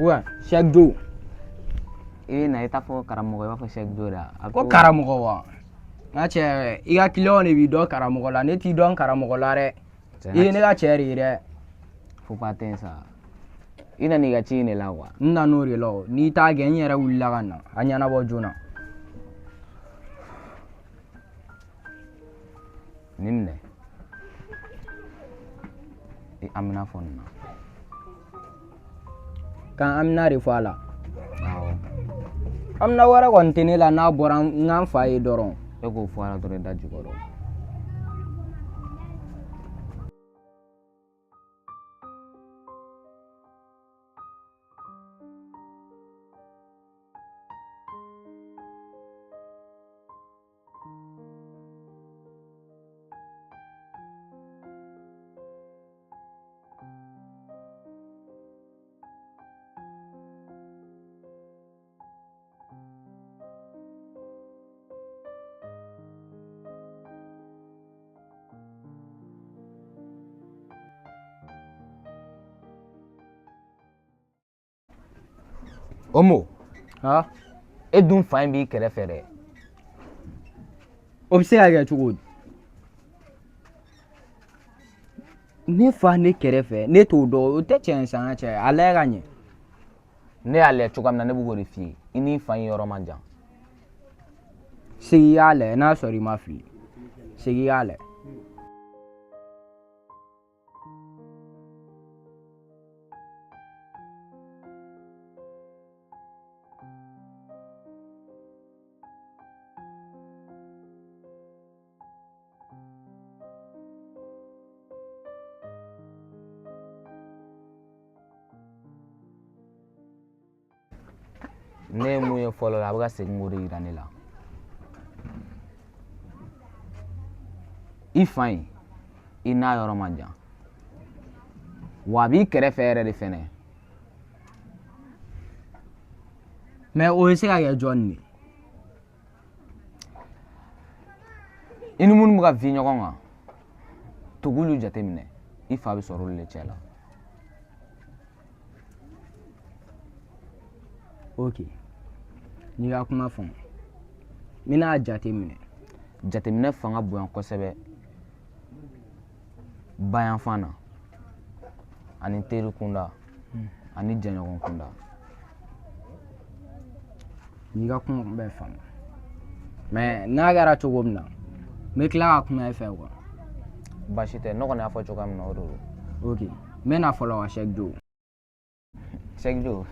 Ouais, chaque jour. Na ita fo karamɔgɔ b'a fɔ chaque jour da. Ko karamɔgɔ wa? N'a cɛ i ka client de b'i dɔn karamɔgɔ la, ne t'i dɔn karamɔgɔ la dɛ. I ye ne ka cɛ de ye dɛ. Faut pas ten sa. I na n'i ka ci in de la quoi. N na n'o de la o. N'i t'a kɛ n yɛrɛ wulila ka na. A ɲɛnabɔ joona. Ni minɛ. Amina fɔ nin na. Kan Amina de fɔ a la. Awɔ. Amina wɛrɛ kɔni tɛ ne la n'a bɔra n ka n fa ye dɔrɔn. E k'o fɔ a la dɔrɔn i da jukɔrɔ. Omo. Ha? E dun fa in b'i kɛrɛfɛ dɛ. O bɛ se ka kɛ cogo di? Ne fa ne kɛrɛfɛ ne t'o dɔn o tɛ tiɲɛ san ka cɛ a lajɛ ka ɲɛ. Ne y'a lajɛ cogoya min na ne b'o de f'i ye. I n'i fa in yɔrɔ man jan. Segi i y'a lajɛ n'a sɔrɔ i ma fili. Segi i y'a lajɛ. Ne ye mun ye fɔlɔ la a bɛ ka segin k'o de yira ne la. I fa in i n'a yɔrɔ man jan. Wa a b'i kɛrɛfɛ yɛrɛ de fɛnɛ. Mais o bɛ se ka kɛ jɔnni de? I ni minnu bɛ ka vi ɲɔgɔn kan tugulu jateminɛ i fa bɛ sɔrɔ olu de cɛ la. Ok. N'i ka kuma faamu. N bɛna jateminɛ. Jateminɛ fanga bonya kosɛbɛ bayanfan na ani teri kunda ani jɛɲɔgɔn kunda. N'i ka kuma bɛ faamu. Mais n'a kɛra cogo min na n bɛ tila ka kuma e fɛ quoi. Baasi tɛ ne kɔni y'a fɔ cogoya min na o de don. Ok. N bɛna fɔlɔ ka chaque jour. Chaque jour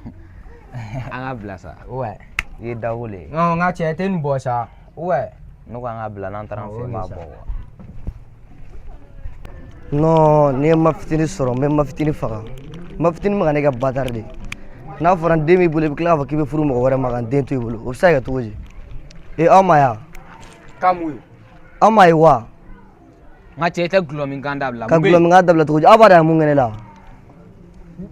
an ka bila sa. Ouais. I ye dawolo ye. Non n ka cɛ tɛ nin bɔ sa. Ouais. Ne ko an ka bila n'an taara an fɛ n b'a bɔ quoi. Non ni ye ma fitini sɔrɔ n bɛ ma fitini faga. Ma fitini ma ka ne kɛ batard de ye. N'a fɔra n den b'i bolo i bɛ tila k'a fɔ k'i bɛ furu mɔgɔ wɛrɛ ma ka n den to i bolo o bɛ se ka kɛ cogo di? Aw ma yan. Ka mun ye? Aw ma ye wa? N ka cɛ i tɛ gulɔ min kan dabila. Ka gulɔ min kan dabila cogo di? Aw b'a dɔn a ye mun kɛ ne la?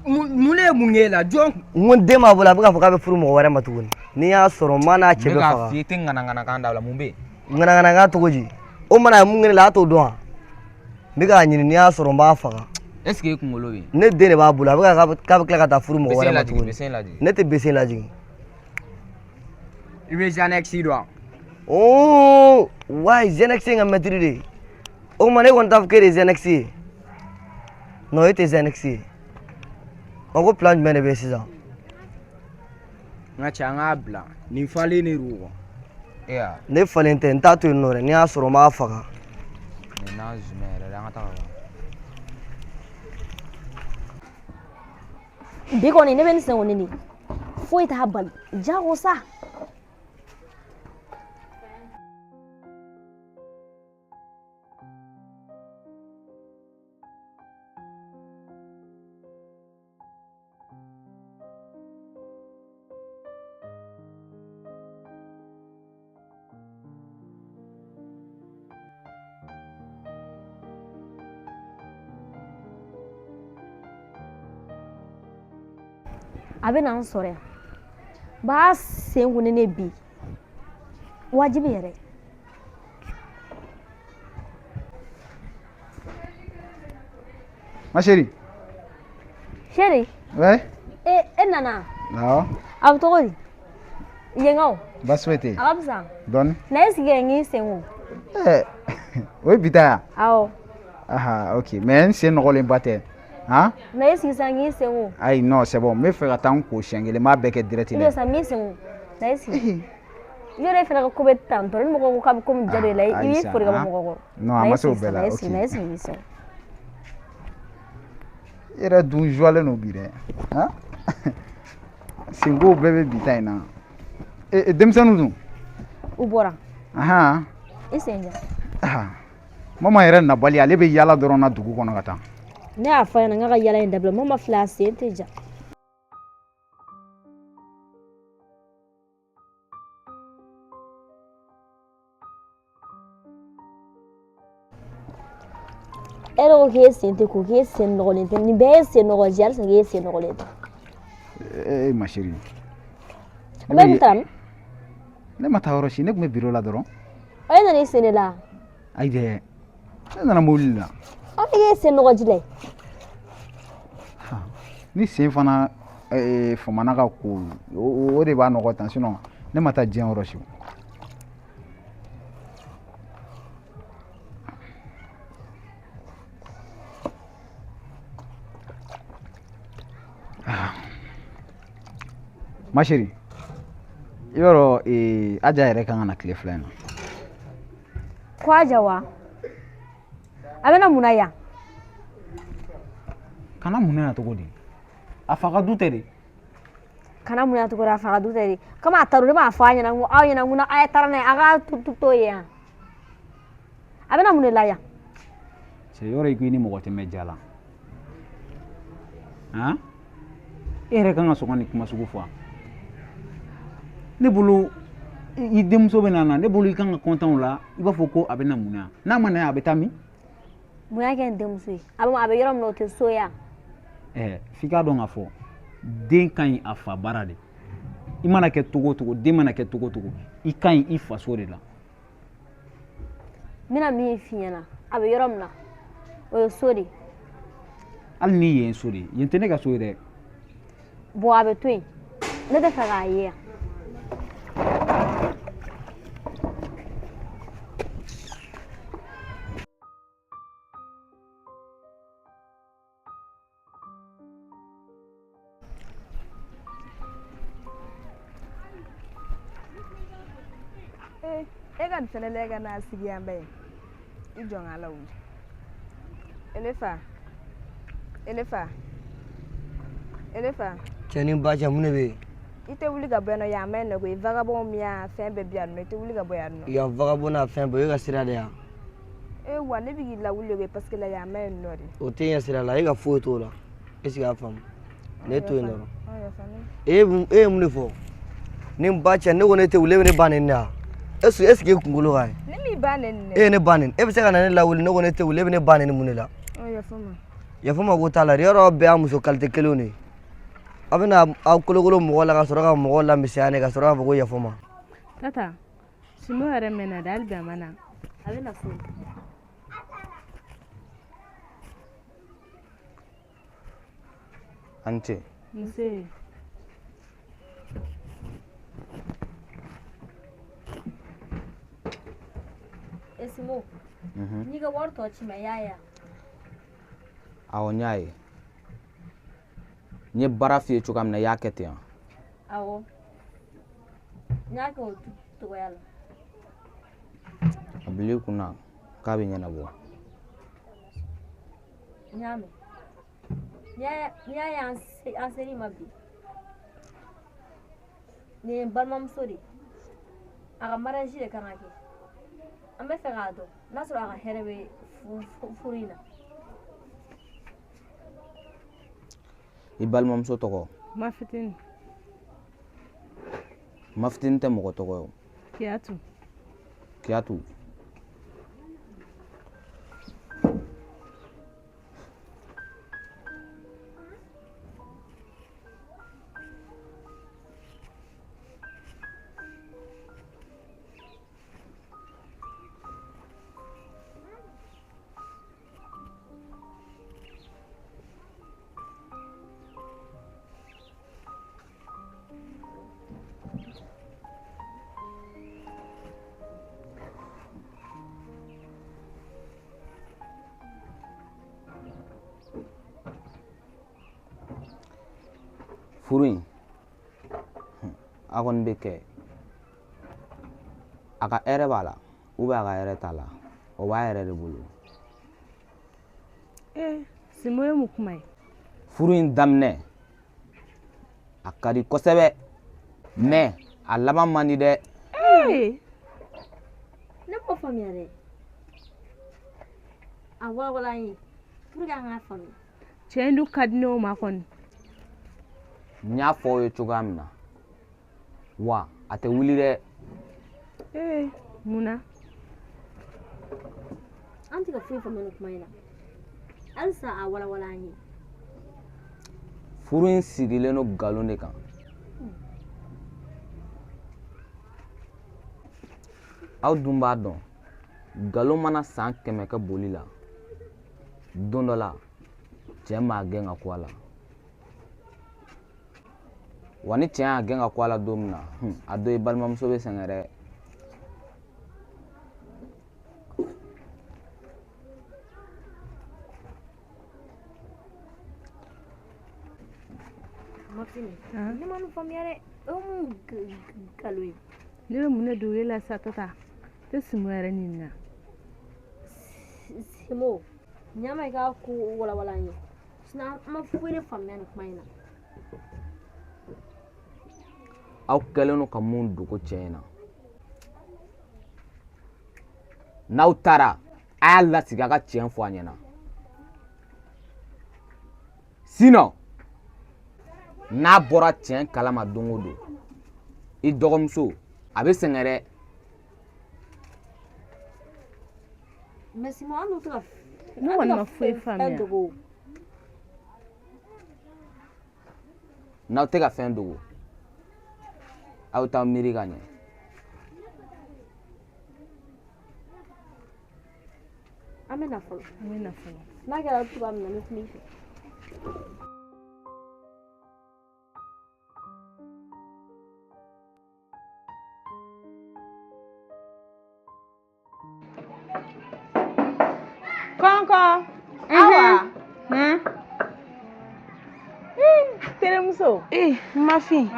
Mun ne ye mun kɛ e la jɔn? N ko n den b'a bolo a bɛ k'a fɔ k'a bɛ furu mɔgɔ wɛrɛ ma tuguni. N'i y'a sɔrɔ n m'a n'a cɛ bɛ faga. Ne k'a f'i ye i tɛ ŋanaŋana kan dabila mun bɛ yen? Ŋanaŋana kan cogo di? O mana a ye mun kɛ ne la a t'o dɔn wa? N bɛ k'a ɲini n'i y'a sɔrɔ n b'a faga. Est ce que e kunkolo bɛ yen? Ne den de b'a bolo a bɛ k'a bɛ tila ka taa furu mɔgɔ wɛrɛ ma tuguni. Bese lajigin. Ne tɛ bese lajigin. I bɛ Xanax dɔn? Oh, ouais, Xanax est un maître de. O ma ne kɔni t'a fɔ k'e de ye Xanax ye. Non, e tɛ Xanax ye. O ko plan jumɛn de bɛ yen sisan? N ka cɛ an k'a bila nin falen de don quoi. Ne falen tɛ n t'a to yen nɔ dɛ n'i y'a sɔrɔ n b'a faga. Nin n'a zumɛ yɛrɛ de an ka taga kan. Bi kɔni ne bɛ nin sɛgɛn nin foyi t'a bali jago sa. A bɛ n'an sɔrɔ yan b'a sen kun ne bi wajibi yɛrɛ. Ma chérie. Chérie. Ouais. nana awɔ a bɛ cogo di yen ŋa o baasi foyi tɛ yen a ka fisa dɔɔni na est ce que n k'i sen o o ye bi ta ya awɔ aha ok mais n sen nɔgɔlen ba tɛ han na est ce que sisan n k'i sen o ayi non c'est bon n bɛ fɛ ka taa n ko siɲɛ kelen n b'a bɛɛ kɛ direct i la bɛ sa min sen o na est ce que yɔrɔ e fana ka ko bɛ tantɔ ni mɔgɔ ko k'a bɛ komi ja de la i b'i fori ka bɔ mɔgɔ kɔrɔ non a ma se o bɛɛ la na ok est ce que k'i sen i yɛrɛ dun joilen don bi dɛ han senkow bɛɛ bɛ bi ta in na denmisɛnninw dun u bɔra ahan i sen ja mama yɛrɛ nabali ale bɛ yaala dɔrɔn na dugu kɔnɔ ka taa ne y'a fɔ a ɲɛna n k'a ka yala in dabila mama filɛ a sen tɛ ja e de ko k'e sen tɛ ko k'e sen nɔgɔlen tɛ nin bɛɛ ye sen nɔgɔ ji halisa k'e sen nɔgɔlen tɛ ma chérie n bɛ min ta min ne ma taa yɔrɔ si ne tun bɛ bureau la dɔrɔn e nana i sen de la ayi dɛ ne nana mobili la aw k'e sen nɔgɔ ji la ni sen fana famana ka ko o de b'a nɔgɔ tan sinon ne ma taa diɲɛ yɔrɔ si ma chérie i b'a dɔn Aja yɛrɛ kan ka na tile fila in na ko Aja wa a bɛna mun na yan kana mun na yan cogo di a fa ka du tɛ de kana mun na cogo di a fa ka du tɛ de komi a taara ne b'a fɔ a ɲɛna n ko aw ɲɛna n ko a ye taara n'a ye a ka to yen yan a bɛna mun de la yan cɛ yɔrɔ i ko i ni mɔgɔ tɛ mɛn ja la han e yɛrɛ kan ka sɔn ka nin kuma sugu fɔ ne bolo i denmuso bɛ na na ne bolo i kan ka content o la i b'a fɔ ko a bɛ na mun na n'a ma na yan a bɛ taa min mun y'a kɛ n denmuso ye a bɛ yɔrɔ min na o tɛ so yan f'i k'a dɔn k'a fɔ den ka ɲi a fa baara de i mana kɛ cogo o cogo den mana kɛ cogo o cogo i ka ɲi i faso de la n bɛna min f'i ɲɛna a bɛ yɔrɔ min na o ye so de hali ni yen so de yen tɛ ne ka so ye dɛ bon a bɛ to yen ne tɛ fɛ k'a ye yan e ka nin fɛnɛ lajɛ ka n'a sigi yan bɛɛ i jɔ n ka la wuli Elefa cɛ ni ba cɛ mun de bɛ yen i tɛ wuli ka bɔ yan nɔ yan ma ɲi nɔ koyi vagabond min y'a fɛn bɛɛ bi yan nɔ i tɛ wuli ka bɔ yan nɔ yan vagabond n'a fɛn bɛɛ o ye ka sira de yan wa ne bɛ k'i lawuli de koyi parce que la yan ma ɲi nɔ de o tɛ ɲɛ sira la e ka foyi t'o la est ce que a faamu ne to yen dɔrɔn e ye mun de fɔ ni ba cɛ ne ko ne tɛ wuli e bɛ ne ba nɛni de wa est ce que e kunkolo ka ɲi ne m'i ba nɛni dɛ e ye ne ba nɛni e bɛ se ka na ne lawuli ne ko ne tɛ wuli e bɛ ne ba nɛni mun de la yafama ko t'a la yɔrɔ bɛɛ y'a muso qualité kelenw de ye a bɛna aw kolokolo mɔgɔ la ka sɔrɔ ka mɔgɔw lamisɛnya ne ka sɔrɔ k'a fɔ ko yafama tata Simbo yɛrɛ mɛnna dɛ hali bi a ma na a bɛ na so an ce nse Simo n'i ka wari tɔ ci ma i y'a ye awɔ n y'a ye n ye baara f'i ye cogoya min na i y'a kɛ ten wa awɔ n y'a kɛ o cogoya la a bila i kunna k'a bɛ ɲɛnabɔ n y'a mɛn n'i y'a ye an seri ma bi nin ye n balimamuso de ye a ka mariage de kan ka kɛ an bɛ fɛ k'a dɔn n'a sɔrɔ a ka hɛrɛ bɛ furu in na i balimamuso tɔgɔ Mafitini Mafitini tɛ mɔgɔ tɔgɔ ye o Kiyatu Kiyatu furu in a kɔni bɛ kɛ a ka hɛrɛ b'a la ou bien a ka hɛrɛ t'a la o b'a yɛrɛ de bolo. Simo ye mun kuma ye? Furu in daminɛ a ka di kosɛbɛ mais a laban man di dɛ. Ne m'o faamuya dɛ. A walawala an ye pour que an k'a faamuya. Cɛ in dun ka di ne o ma kɔni. N y'a fɔ aw ye cogoya min na wa a tɛ wuli dɛ. Mun na? An tɛ ka foyi faamuya nin kuma in na. Halisa a walawala an ye. Furu in sigilen don nkalon de kan. Aw dun b'a dɔn nkalon mana san 100 kɛ boli la don dɔ la cɛ m'a gɛn ka ku a la wa ni cɛ y'a gɛn ka ku a la don min na a don i balimamuso bɛ sɛgɛn dɛ. Ne ma nin faamuya dɛ. O mun nkalon ye? Ne bɛ mun de don e la sa Tata? Tɛ Simo yɛrɛ ɲininka. Simo, ɲa ma i ka ko walawala an ye. Sinon an ma foyi de faamuya nin kuma in na. Aw kɛlen don ka mun dogo cɛ in na n'aw taara a y'a lasigi a ka tiɲɛ fɔ a ɲɛna sinon n'a bɔra tiɲɛ kalama don o don i dɔgɔmuso a bɛ sɛgɛn dɛ. Mais Simo an dun tɛ ka Ne kɔni ma foyi faamuya. N'aw tɛ ka fɛn dogo aw t'aw miiri ka ɲɛ. An bɛ na fɔlɔ. N'a kɛra cogoya min na ne tun b'i fɛ. Kɔnkɔn. Awa. Terimuso. Ma fin.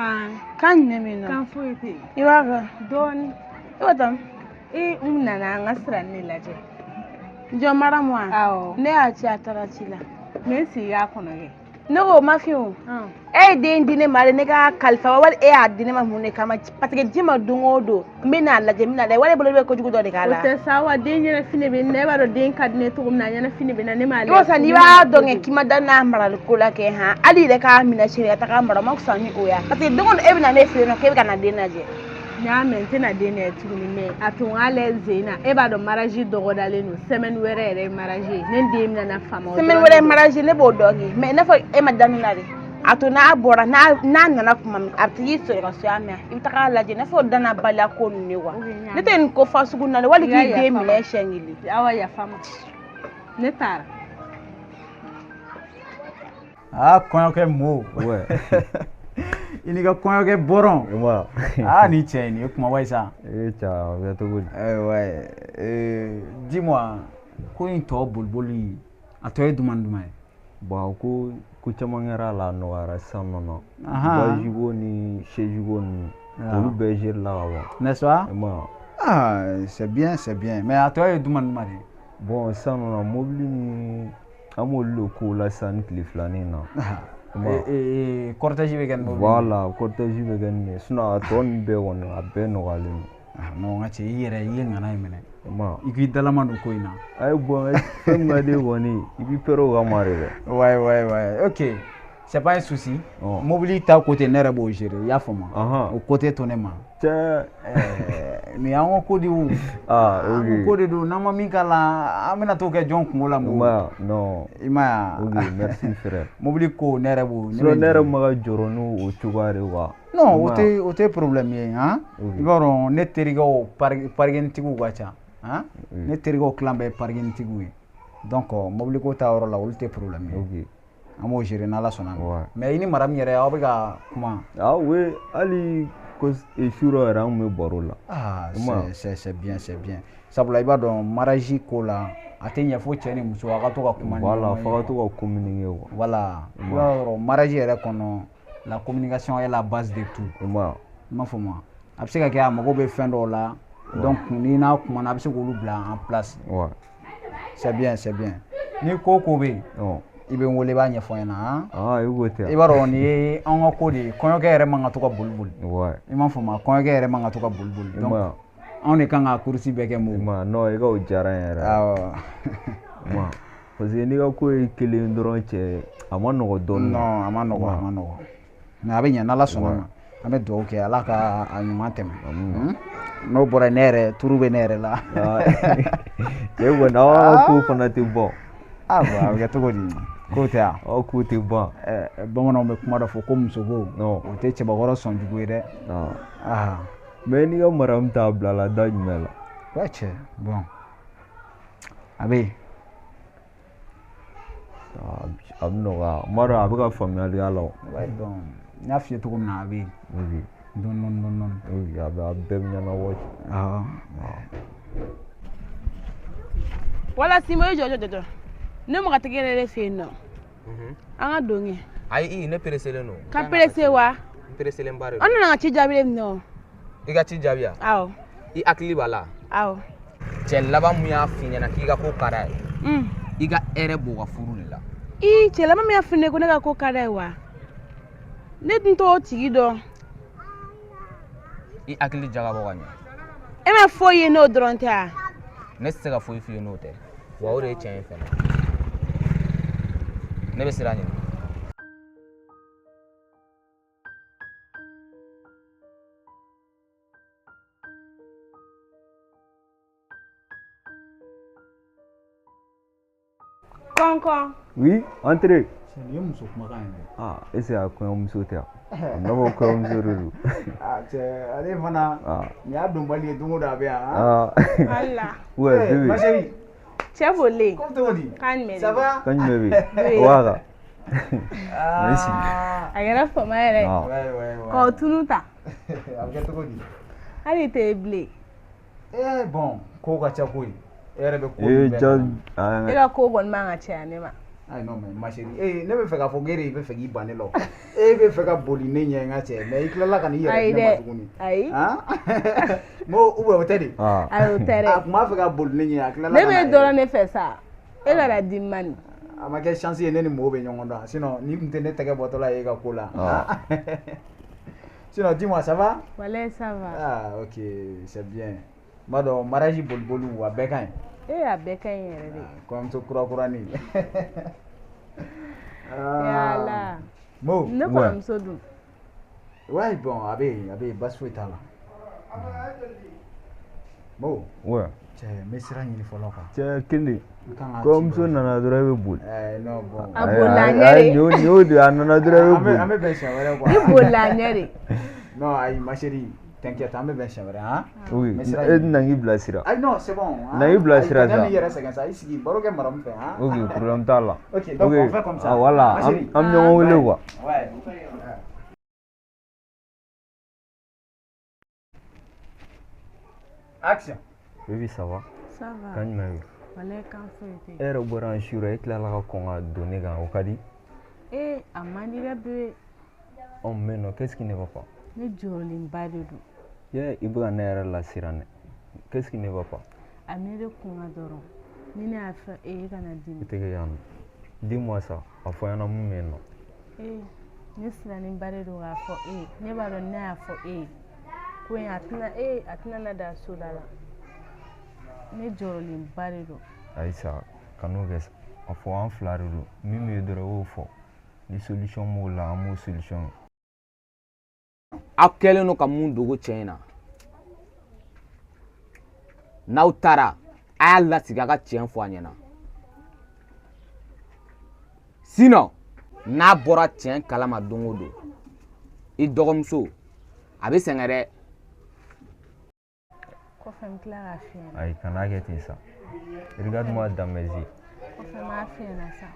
Kan jumɛn bɛ yen nɔ? Kan foyi tɛ yen. I b'a kan? Dɔɔnin. I b'a dɔn? N nana an ka sira ne lajɛ. Jɔn maramu wa? Awɔ. Ne y'a ci a taara ci la. Mɛ n sigila kɔnɔ kɛ. Ne ko ma fin o. E ye den di ne ma de ne ka kalifa wali e y'a di ne ma mun de kama parce que ji ma don o don n bɛ n'a lajɛ n bɛ n'a lajɛ wali bolo bɛ kojugu dɔ de k'a la. O tɛ sa wa den ɲɛnafini bɛ ne b'a dɔn den ka di ne cogo min na ɲɛnafini bɛ na ne m'a lajɛ. I b'a sɔrɔ n'i b'a dɔn kɛ k'i ma da n'a marali ko la kɛ hali yɛrɛ k'a minɛ sini ka taga mara o ma fisa ni o ya parce que don o don e bɛ na ne fɛ yen nɔ k'e bɛ ka na den lajɛ. N y'a mɛn n tɛna den lajɛ tuguni mɛ a tun k'a lajɛ Zeyina e b'a dɔn mariage dɔgɔdalen don semaine wɛrɛ yɛrɛ ye mariage ye ne den bɛna na fama. Semaine wɛrɛ ye mariage ne b'o dɔn kɛ mɛ ne fɔ e ma da ne la de. A to n'a bɔra n'a nana kuma min a bɛ t'i sɔrɔ ka so ya mɛn i bɛ taga lajɛ ne fɔ danna baliya ko ninnu de wa ne tɛ nin ko fa sugu na de wali k'i den minɛ siɲɛ kelen. Awa yafa ma ne taara. Kɔɲɔkɛ mo. I n'i ka kɔɲɔkɛ bɔrɔn. Ni cɛ nin ye kumaba ye sa. Cɛ bɛ cogo di? Dis-moi ko in tɔ boliboli a tɔ ye duman duman ye? Bon ko caman kɛra la nɔgɔyara sisan nɔ. Bajigo ni sejigo ninnu olu bɛɛ géré la ka ban. N'est-ce pas? C'est bien, c'est bien. Mais a tɔ ye duman duman de ye? Bon sisan nɔ mobili ni an m'olu le ko la sisan ni tile filanin na. Cortège bɛ kɛ ni mobili. Voilà cortège bɛ kɛ nin ye sinon a tɔ ninnu bɛɛ kɔni a bɛɛ nɔgɔyalen don. Non n ka cɛ i yɛrɛ i ye ŋana in minɛ. I k'i dalama don ko in na. Ayi bon fɛn min ka di kɔni i b'i pɛrɛn o kama de dɛ. Ouais. Ok. C'est pas un souci. Mobili ta côté ne yɛrɛ b'o gérer i y'a faamu. O côté to ne ma. Cɛ mais an ko ko de o. An ko ko de don n'an ma min k'a la an bɛna t'o kɛ jɔn kungo la mo. Non. I m'a ye. Ok merci frère. Mobili ko ne yɛrɛ b'o. Sinon ne yɛrɛ ma ka jɔrɔ n'o cogoya de quoi. Non o tɛ problème ye han. I b'a dɔn ne terikɛw parking tigiw ka ca. Ne terikɛw tilan bɛɛ ye parking tigiw ye. Donc mobili ko ta yɔrɔ la olu tɛ problème ye. An b'o gérer n'Ala sɔnna ma. Mais i ni madame yɛrɛ aw bɛ ka kuma. Oui hali sura yɛrɛ an bɛ baro la. C'est bien. Sabula i b'a dɔn mariage ko la a tɛ ɲɛ fo cɛ ni muso a ka to ka kuma. Voilà fo ka to ka communiquer quoi. Voilà i b'a dɔn mariage yɛrɛ kɔnɔ la communication est la base de tout. Ma fɔ ma a bɛ se ka kɛ a mago bɛ fɛn dɔw la donc ni n'a kumana a bɛ se k'olu bila en place. C'est bien c'est bien ni ko ko bɛ yen i bɛ n wele i b'a ɲɛfɔ n ɲɛna han. I b'a dɔn nin ye an ka ko de ye kɔɲɔkɛ yɛrɛ man ka to ka boli boli. I m'a fɔ ma kɔɲɔkɛ yɛrɛ man ka to ka boli boli donc anw de kan ka kurusi bɛɛ kɛ mo. Non i ka o diyara n yɛrɛ. Awɔ. Parce que n'i ka ko ye kelen dɔrɔn cɛ a ma nɔgɔ dɔɔnin. Non a ma nɔgɔ a ma nɔgɔ mais a bɛ ɲɛ n'Ala sɔnna ma an bɛ dugawu kɛ Ala ka a ɲuman tɛmɛ. N'o bɔra ne yɛrɛ turu bɛ ne yɛrɛ la. Cɛ kɔni aw ko fana tɛ bɔ. A bɛ kɛ cogo di ko tɛ yan. Aw ko tɛ ban. Bamananw bɛ kuma dɔ fɔ ko musogo o tɛ cɛbakɔrɔ sɔn jugu ye dɛ. Mais n'i ka maramu t'a bila la da jumɛn la. Ouais cɛ bon a bɛ yen. A bɛ nɔgɔya n b'a dɔn a bɛ ka faamuyali k'a la o. N y'a f'i ye cogo min na a bɛ yen dɔɔnin. A bɛɛ bɛ ɲɛnabɔ. Wala Simo ye jɔ ne mɔgɔ tɛ yɛrɛ fɛ yen nɔ an ka don kɛ. Ayi ne pereselen don. Ka perese wa. Pereselen ba de don. An nana ka ci jaabi nɔ. I ka ci jaabi. Awɔ. I hakili b'a la. Awɔ. Cɛ laban mun y'a f'i ɲɛna k'i ka ko ka d'a ye. I ka hɛrɛ b'o ka furu de la. Cɛ laban min y'a f'i ne ko ne ka ko ka d'a ye wa. Ne tun t'o tigi dɔn. I hakili jagabɔ ka ɲɛ. E ma foyi ye n'o dɔrɔn tɛ wa. Ne tɛ se ka foyi f'i ye n'o tɛ wa o de ye tiɲɛ ye fɛnɛ. Ne bɛ sira ɲini. Kɔnkɔn. Oui, entrez. Nin ye muso kumakan ye dɛ. Est ce que a kɔɲɔmuso tɛ yan. A b'a fɔ kɔɲɔmuso de don. Cɛ ale fana nin y'a donbali ye don o don a bɛ yan. Ala. Ouais bébé. Ma chérie. Cɛ boli. Comme cogo di. Kan jumɛn. Ça va. Kan jumɛn bɛ yen. Waga. Merci. A kɛra fama yɛrɛ. K'o tunu ta. A bɛ kɛ cogo di. Hali tɛ bilen. Bon ko ka ca koyi. E yɛrɛ bɛ ko min bɛɛ. E ka ko kɔni man ka caya ne ma. Ayi non mais ma chérie ne bɛ fɛ k'a fɔ k'e de bɛ fɛ k'i ban ne la o. E bɛ fɛ ka boli ne ɲɛ n ka cɛ mais i tilala ka n'i yɛrɛ di ne ma tuguni. Ayi. N ko ou bien o tɛ de. Ayi o tɛ dɛ. A tun b'a fɛ ka boli ne ɲɛ a tilala ka na. Ne bɛ dɔrɔn ne fɛ sa. E kana di ma nin. A ma kɛ chance ye ne ni mɔgɔw bɛ ɲɔgɔn dɔn sinon ni tun tɛ ne tɛgɛ bɔtɔla ye e ka ko la. Sinon dis-moi ça va? Walayi ça va. Ah ok c'est bien. N b'a dɔn mariage boli-boliw a bɛɛ ka ɲi. A bɛɛ ka ɲi yɛrɛ de. Kɔɲɔmuso kura-kuranin. Yala. Mo. Ne kɔrɔmuso dun. Ouais bon a bɛ yen basi foyi t'a la. Mo. Ouais. Cɛ n bɛ sira ɲini fɔlɔ quoi. Cɛ kelen. Kɔɲɔmuso nana dɔrɔn e bɛ boli. Non bon. A bolila a ɲɛ de. Nin y'o de ye a nana dɔrɔn e bɛ boli. An bɛ bɛn siɲɛ wɛrɛ quoi. I bolila a ɲɛ de. Non ayi ma chérie t'inquiète an bɛ bɛn siɲɛ wɛrɛ han. Oui e tɛna k'i bilasira. Ayi non c'est bon. Na k'i bilasira sa. Ayi yɛrɛ sɛgɛn sa i sigi baro kɛ maramu fɛ han. Ok problème t'a la. Ok donc on fait comme ça. Voilà an bɛ ɲɔgɔn wele quoi. Ouais. Action. Baby ça va? Ça va. Kan jumɛn bɛ yen? Walayi kan foyi tɛ yen. E yɛrɛ bɔra an su la e tilala ka kɔn ka don ne kan o ka di? A man di dɛ bebe. Mais non qu'est-ce qui ne va pas? Ne jɔlenba de don. I bɛ ka ne yɛrɛ lasiran dɛ. Qu'est-ce qui ne va pas? A ne de kun ka dɔrɔn ni ne y'a fɔ e kana dimi. I tɛ kɛ yan nɔ. Dis-moi ça a fɔ ɲɛna mun bɛ yen nɔ. Ne siranenba de don k'a fɔ ne b'a dɔn ne y'a fɔ ko in a tɛna ne da so da la. Ne jɔlenba de don. Ayi sa kan'o kɛ sa a fɔ an fila de don min bɛ yen dɔrɔn o y'o fɔ ni solution b'o la an b'o solution ye. Aw kɛlen don ka mun dogo cɛ in na n'aw taara a y'a lasigi a ka tiɲɛ fɔ a ɲɛna sinon n'a bɔra tiɲɛ kalama don o don i dɔgɔmuso a bɛ sɛgɛn dɛ. Kɔfɛ n tila k'a f'i ɲɛna. Ayi kan'a kɛ ten sa regarde-moi dans mes yeux. Kɔfɛ n b'a f'i ɲɛna sa.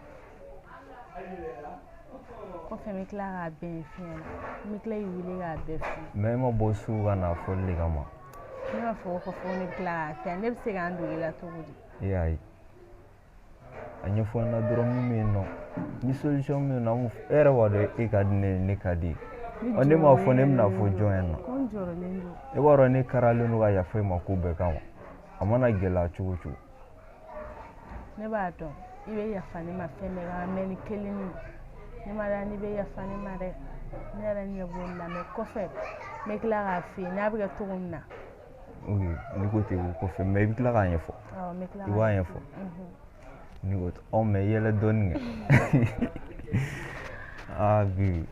Kɔfɛ n bɛ tila k'a bɛɛ f'i ɲɛna. N bɛ tila k'i wele k'a bɛɛ f'i ɲɛna. Mais e ma bɔ so ka na fɔli de kama. Ne b'a fɔ ko kɔfɛ ne bɛ tila k'a f'i ɲɛna ne bɛ se k'an dogo i la cogo di? Ayi a ɲɛfɔ n na dɔrɔn min bɛ yen nɔ ni solution min na e yɛrɛ b'a dɔn e ka di ne ye ne ka di ne m'a fɔ ne bɛna fɔ jɔn ye nɔ e b'a dɔn ne karalen don ka yafa i ma ko bɛɛ kama a mana gɛlɛya cogo o cogo ne b'a dɔn i bɛ yafa ne ma fɛn bɛɛ kan mɛ ni kelen ne ma da n'i bɛ yafa ne ma dɛ ne yɛrɛ ɲɛ b'o la mɛ kɔfɛ n bɛ tila k'a f'i ye n'a bɛ kɛ cogo min na ok ni ko ten o kɔfɛ mɛ i bɛ tila k'a ɲɛfɔ i b'a ɲɛfɔ ni ko mɛ yɛlɛ dɔɔnin kɛ bi